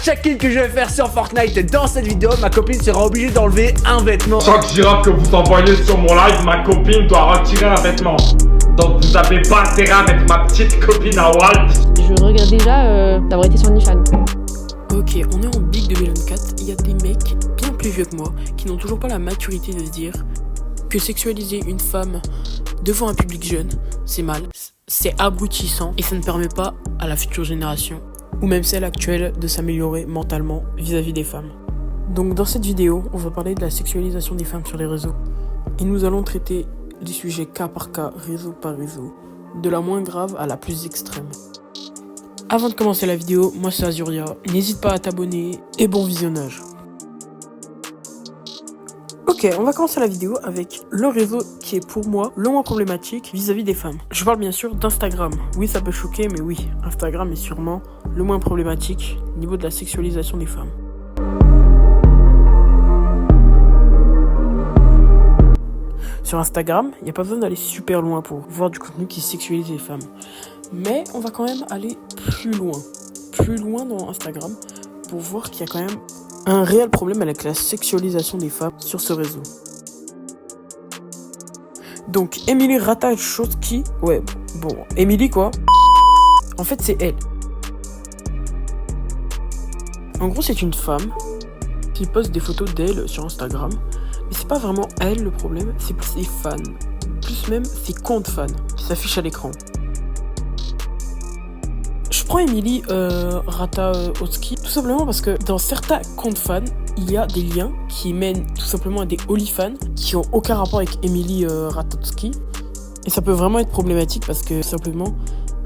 Chaque kill que je vais faire sur Fortnite dans cette vidéo, ma copine sera obligée d'enlever un vêtement. Chaque girafe que vous envoyez sur mon live, ma copine doit retirer un vêtement. Donc vous avez pas intérêt à mettre ma petite copine à Walt. Je regrette déjà d'avoir été sur OnlyFans. Ok, on est en Big 2024, il y a des mecs bien plus vieux que moi qui n'ont toujours pas la maturité de se dire que sexualiser une femme devant un public jeune, c'est mal, c'est abrutissant et ça ne permet pas à la future génération, ou même celle actuelle, de s'améliorer mentalement vis-à-vis des femmes. Donc dans cette vidéo, on va parler de la sexualisation des femmes sur les réseaux. Et nous allons traiter des sujets cas par cas, réseau par réseau, de la moins grave à la plus extrême. Avant de commencer la vidéo, moi c'est Azuria, n'hésite pas à t'abonner et bon visionnage. Ok, on va commencer la vidéo avec le réseau qui est pour moi le moins problématique vis-à-vis des femmes. Je parle bien sûr d'Instagram. Oui, ça peut choquer, mais oui, Instagram est sûrement le moins problématique au niveau de la sexualisation des femmes. Sur Instagram, il n'y a pas besoin d'aller super loin pour voir du contenu qui sexualise les femmes. Mais on va quand même aller plus loin dans Instagram pour voir qu'il y a quand même un réel problème avec la sexualisation des femmes sur ce réseau. Donc, Emily Ratajkowski, Emily quoi. En fait, c'est elle. En gros, c'est une femme qui poste des photos d'elle sur Instagram. Mais c'est pas vraiment elle le problème, c'est plus ses fans. Plus même ses comptes fans qui s'affichent à l'écran. Je prends Emily Ratajkowski tout simplement parce que dans certains comptes fans, il y a des liens qui mènent tout simplement à des OnlyFans qui ont aucun rapport avec Emily Ratajkowski. Et ça peut vraiment être problématique parce que simplement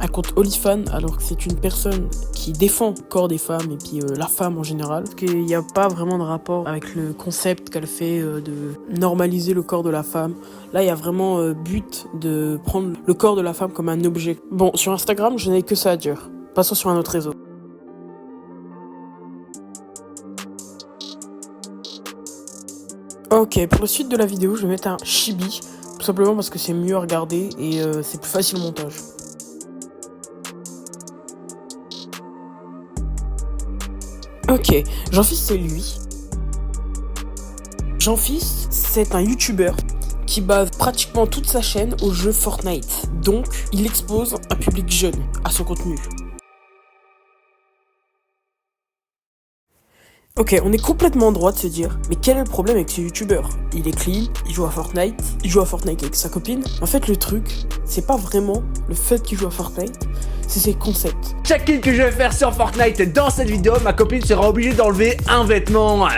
un compte OnlyFans, alors que c'est une personne qui défend le corps des femmes et puis la femme en général, parce qu'il n'y a pas vraiment de rapport avec le concept qu'elle fait de normaliser le corps de la femme. Là, il y a vraiment but de prendre le corps de la femme comme un objet. Bon, sur Instagram, je n'ai que ça à dire. Passons sur un autre réseau. Ok, pour la suite de la vidéo, je vais mettre un chibi, tout simplement parce que c'est mieux à regarder et c'est plus facile au montage. Ok, Jean-Fils c'est lui. Jean-Fils, c'est un youtubeur qui base pratiquement toute sa chaîne au jeu Fortnite. Donc, il expose un public jeune à son contenu. Ok, on est complètement en droit de se dire, mais quel est le problème avec ce youtubeur? Il est clean, il joue à Fortnite avec sa copine. En fait, le truc, c'est pas vraiment le fait qu'il joue à Fortnite, c'est ses concepts. Chaque kill que je vais faire sur Fortnite dans cette vidéo, ma copine sera obligée d'enlever un vêtement.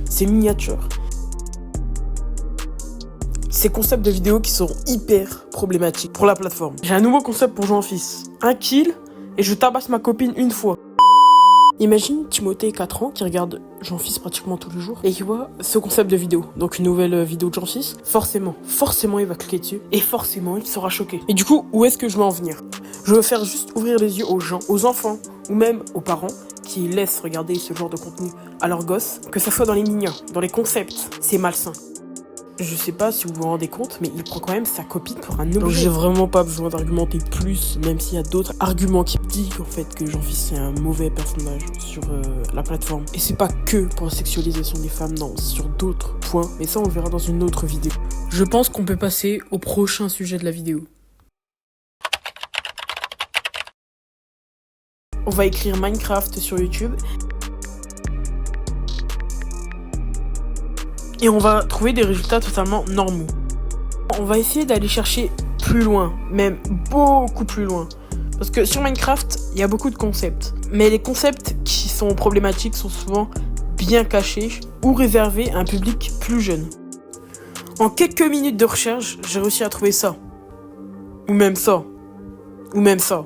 Ses miniatures. Ces concepts de vidéos qui seront hyper problématiques pour la plateforme. J'ai un nouveau concept pour Jean-Fils. Un kill et je tabasse ma copine une fois. Imagine Timothée, 4 ans, qui regarde Jean-Fils pratiquement tous les jours et qui voit ce concept de vidéo. Donc une nouvelle vidéo de Jean-Fils, forcément il va cliquer dessus et forcément il sera choqué. Et du coup, où est-ce que je veux en venir? Je veux faire juste ouvrir les yeux aux gens, aux enfants ou même aux parents qui laissent regarder ce genre de contenu à leurs gosses, que ça soit dans les mignons, dans les concepts, c'est malsain. Je sais pas si vous vous rendez compte, mais il prend quand même sa copine pour un objet. Donc j'ai vraiment pas besoin d'argumenter plus, même s'il y a d'autres arguments qui disent en fait que Jean-Fils c'est un mauvais personnage sur la plateforme. Et c'est pas que pour la sexualisation des femmes, non, c'est sur d'autres points, mais ça on le verra dans une autre vidéo. Je pense qu'on peut passer au prochain sujet de la vidéo. On va écrire Minecraft sur YouTube. Et on va trouver des résultats totalement normaux. On va essayer d'aller chercher plus loin, même beaucoup plus loin. Parce que sur Minecraft, il y a beaucoup de concepts. Mais les concepts qui sont problématiques sont souvent bien cachés ou réservés à un public plus jeune. En quelques minutes de recherche, j'ai réussi à trouver ça. Ou même ça. Ou même ça.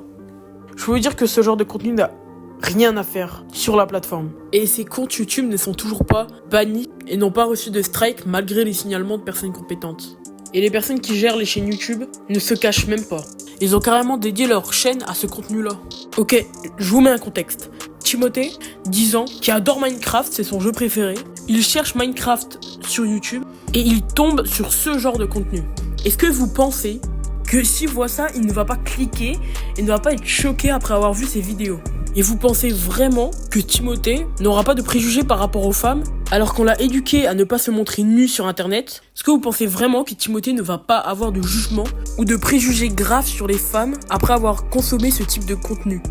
Je peux vous dire que ce genre de contenu n'a rien à faire sur la plateforme. Et ces comptes YouTube ne sont toujours pas bannis et n'ont pas reçu de strike malgré les signalements de personnes compétentes. Et les personnes qui gèrent les chaînes YouTube ne se cachent même pas. Ils ont carrément dédié leur chaîne à ce contenu-là. Ok, je vous mets un contexte. Timothée, 10 ans, qui adore Minecraft, c'est son jeu préféré. Il cherche Minecraft sur YouTube et il tombe sur ce genre de contenu. Est-ce que vous pensez que s'il voit ça, il ne va pas cliquer et ne va pas être choqué après avoir vu ces vidéos? Et vous pensez vraiment que Timothée n'aura pas de préjugés par rapport aux femmes, alors qu'on l'a éduqué à ne pas se montrer nu sur internet? Est-ce que vous pensez vraiment que Timothée ne va pas avoir de jugement ou de préjugés graves sur les femmes après avoir consommé ce type de contenu?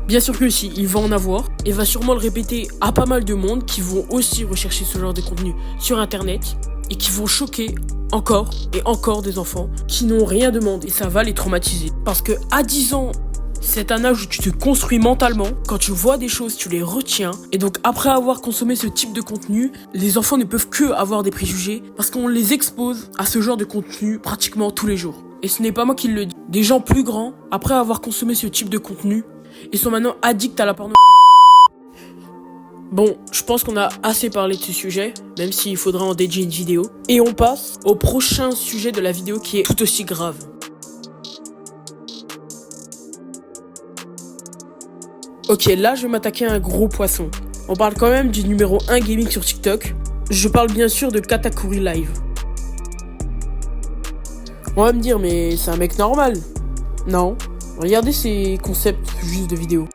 Bien sûr que si, il va en avoir, et va sûrement le répéter à pas mal de monde qui vont aussi rechercher ce genre de contenu sur internet, et qui vont choquer encore et encore des enfants qui n'ont rien demandé. Et ça va les traumatiser. Parce que à 10 ans, c'est un âge où tu te construis mentalement. Quand tu vois des choses, tu les retiens. Et donc après avoir consommé ce type de contenu, les enfants ne peuvent que avoir des préjugés parce qu'on les expose à ce genre de contenu pratiquement tous les jours. Et ce n'est pas moi qui le dis. Des gens plus grands, après avoir consommé ce type de contenu, ils sont maintenant addicts à la pornographie. Bon, je pense qu'on a assez parlé de ce sujet, même s'il faudra en dédier une vidéo. Et on passe au prochain sujet de la vidéo qui est tout aussi grave. Ok, là je vais m'attaquer à un gros poisson. On parle quand même du numéro 1 gaming sur TikTok. Je parle bien sûr de Katakuri Live. On va me dire, mais c'est un mec normal. Non, regardez ses concepts juste de vidéo.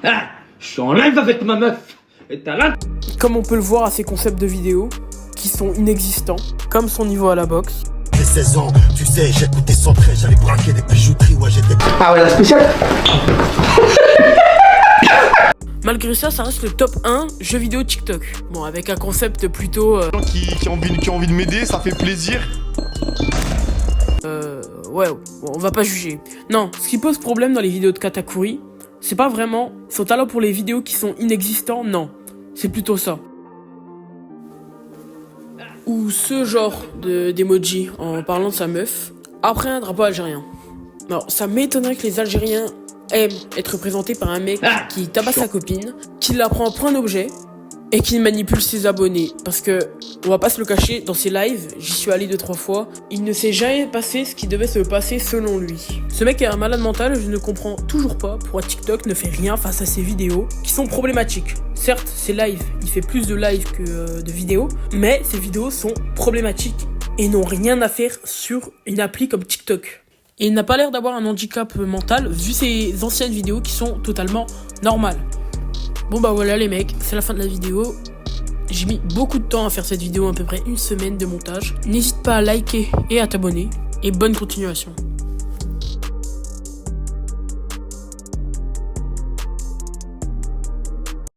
Ah, je suis en live avec ma meuf. Et t'as là. Comme on peut le voir à ses concepts de vidéo, qui sont inexistants, comme son niveau à la boxe. J'ai 16 ans, tu sais, j'écoutais son trait, j'allais braquer des bijouteries, ouais j'étais... Ah ouais, la spéciale. Malgré ça, ça reste le top 1 jeu vidéo TikTok. Bon, avec un concept plutôt... qui ont envie de m'aider, ça fait plaisir. Ouais, bon, on va pas juger. Non, ce qui pose problème dans les vidéos de Katakuri, c'est pas vraiment son talent pour les vidéos qui sont inexistants, non. C'est plutôt ça. Ou ce genre d'emoji en parlant de sa meuf, après un drapeau algérien. Alors, ça m'étonnerait que les Algériens aiment être représentés par un mec qui tabasse sa copine, qui la prend pour un objet, et qui manipule ses abonnés. Parce que, on va pas se le cacher, dans ses lives, j'y suis allé 2-3 fois, il ne s'est jamais passé ce qui devait se passer selon lui. Ce mec est un malade mental, je ne comprends toujours pas pourquoi TikTok ne fait rien face à ses vidéos qui sont problématiques. Certes, ses lives, il fait plus de lives que de vidéos, mais ses vidéos sont problématiques et n'ont rien à faire sur une appli comme TikTok. Et il n'a pas l'air d'avoir un handicap mental vu ses anciennes vidéos qui sont totalement normales. Bon bah voilà les mecs, c'est la fin de la vidéo. J'ai mis beaucoup de temps à faire cette vidéo, à peu près une semaine de montage. N'hésite pas à liker et à t'abonner. Et bonne continuation.